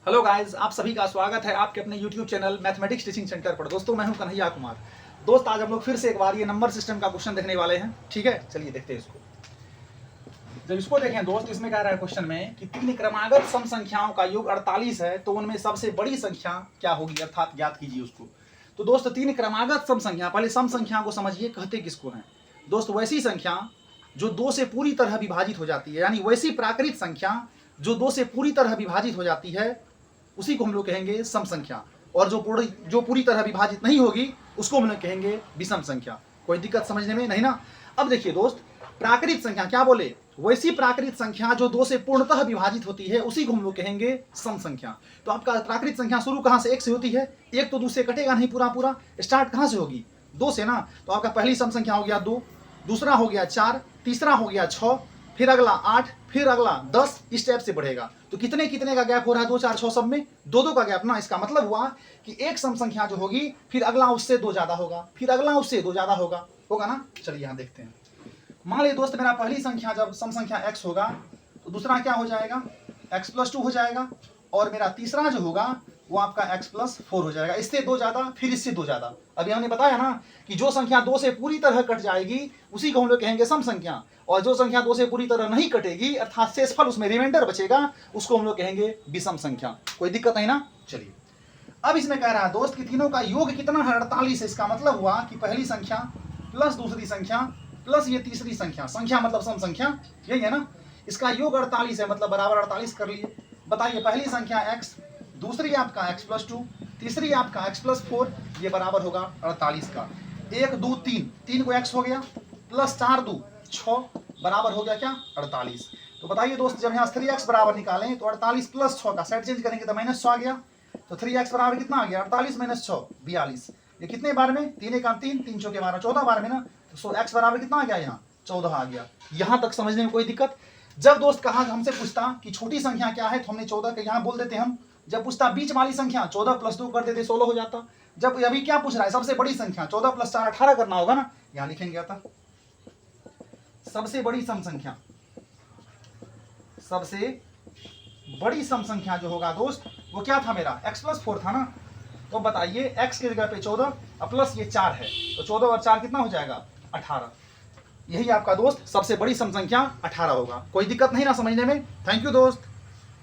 Hello guys, आप सभी का स्वागत है आपके अपने YouTube channel mathematics teaching centre पर। दोस्तों मैं हूं कन्हैया कुमार। दोस्त आज हम लोग फिर से एक बार ये नंबर सिस्टम का क्वेश्चन देखने वाले हैं। ठीक है, चलिए देखते हैं इसको। जब इसको देखें दोस्त, इसमें कह रहा है क्वेश्चन में कि तीन क्रमागत सम संख्याओं का योग 48 है, तो उनमें सबसे बड़ी संख्या क्या होगी, अर्थात ज्ञात कीजिए उसको। तो दोस्त तीन क्रमागत सम संख्या, पहले सम संख्या को समझिए कहते किसको हैं। दोस्त वैसी संख्या जो दो से पूरी तरह विभाजित हो जाती है, यानी वैसी प्राकृत संख्या जो दो से पूरी तरह विभाजित हो जाती है, उसी को हम लोग कहेंगे सम संख्या। और जो पूरी तरह विभाजित नहीं होगी उसको हम लोग कहेंगे विषम संख्या। कोई दिक्कत समझने में नहीं ना। अब देखिए दोस्त, प्राकृत संख्या क्या बोले, वैसी प्राकृत संख्या जो दो से पूर्णतः विभाजित होती है उसी को हम लोग कहेंगे सम संख्या। तो आपका प्राकृत संख्या शुरू कहाँ से, एक से होती है। एक तो दूसरे कटेगा नहीं, पूरा पूरा स्टार्ट कहाँ से होगी, दो से ना। तो आपका पहली सम संख्या हो गया 2, दूसरा हो गया 4, तीसरा हो गया 6, फिर अगला 8, फिर अगला 10, इस टाइप से बढ़ेगा। तो कितने कितने का गैप हो रहा है, 2 4 6 सब में 2 का गैप ना। इसका मतलब हुआ कि एक सम संख्या जो होगी फिर अगला उससे 2 ज्यादा होगा, फिर अगला उससे 2 ज्यादा होगा ना। चलिए यहाँ देखते हैं। मान लीजिए दोस्त, मेरा पहली संख्या जब सम संख्या x होगा तो दूसरा क्या हो जाएगा, x+2 हो जाएगा, और मेरा तीसरा जो होगा वो आपका x+4 हो जाएगा। इससे 2 ज्यादा, फिर इससे 2 ज्यादा। अभी हमने बताया ना कि जो संख्या 2 से पूरी तरह कट जाएगी उसी को हम लोग कहेंगे सम संख्या, और जो संख्या 2 से पूरी तरह नहीं कटेगी अर्थात शेषफल उसमें रिमाइंडर बचेगा उसको हम लोग कहेंगे विषम संख्या। कोई दिक्कत नहीं ना। चलिए अब इसमें कह रहा है दोस्त कि तीनों का योग कितना है, 48 है। इसका मतलब हुआ कि पहली संख्या प्लस दूसरी संख्या प्लस ये तीसरी संख्या, संख्या मतलब सम संख्या, यही है ना। इसका योग 48 है, मतलब बराबर 48 कर लिए। बताइए पहली संख्या x, दूसरी आपका x+2, तीसरी आपका x+4, ये बराबर होगा 48 का। 1 2 3, 3 को x हो गया, प्लस 4 2 6, बराबर हो गया क्या, 48। तो बताइए दोस्त, जब यहाँ 3x बराबर निकालें तो 48 प्लस 6 का साइड चेंज करेंगे तो -6 आ गया। तो 3x बराबर कितना आ गया, 48 - 6 42। ये कितने बार में, 3 1 3, 3 4 12, 14 बार में ना। तो x बराबर कितना आ गया, यहाँ 14 आ गया। यहाँ तक समझने में कोई दिक्कत। जब दोस्त कहा हमसे पूछता कि छोटी संख्या क्या है तो हमने 14 के यहाँ बोल देते हम। जब पूछता बीच वाली संख्या 14 + 2 कर देते 16 हो जाता। जब अभी क्या पूछ रहा है, सबसे बड़ी संख्या 14 + 4 18 करना होगा ना, यहाँ लिखेंगे आता सबसे बड़ी सम संख्या। सबसे बड़ी सम संख्या जो होगा दोस्त वो क्या था, मेरा x+4 था ना। तो बताइए x की जगह पे 14 और प्लस ये 4 है, तो 14 और 4 कितना हो जाएगा, 18। यही आपका दोस्त सबसे बड़ी सम संख्या 18 होगा। कोई दिक्कत नहीं ना समझने में। थैंक यू दोस्त।